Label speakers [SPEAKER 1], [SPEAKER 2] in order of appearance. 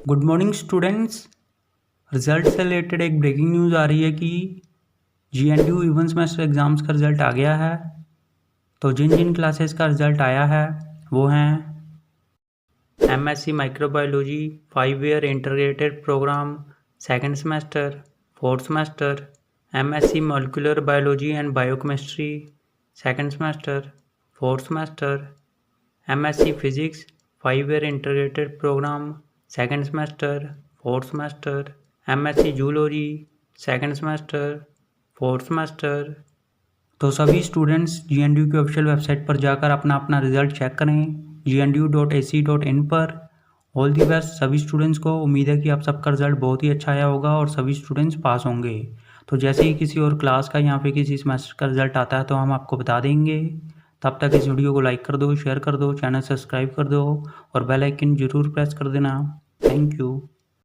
[SPEAKER 1] Good morning students. Result से related एक breaking news आ रही है कि GNDU इवन सेमेस्टर एग्ज़ाम्स का रिज़ल्ट आ गया है। तो जिन जिन क्लासेस का रिज़ल्ट आया है वो हैं MSc microbiology 5 year integrated programme second semester, fourth semester, MSc molecular biology and biochemistry second semester, fourth semester, MSc physics 5 year integrated programme second semester, fourth semester, MSc zoology second semester, fourth semester. तो सभी students GNDU की official website पर जाकर अपना अपना result check करें gnu.ac.in पर। All the best सभी स्टूडेंट्स को। उम्मीद है कि आप सबका रिजल्ट बहुत ही अच्छा आया होगा और सभी स्टूडेंट्स पास होंगे। तो जैसे ही किसी और क्लास का या फिर किसी सेमेस्टर का रिजल्ट आता है तो हम आपको बता देंगे। तब तक इस वीडियो को लाइक कर दो, शेयर कर दो, चैनल सब्सक्राइब कर दो और बेल आइकन ज़रूर प्रेस कर देना। Thank you.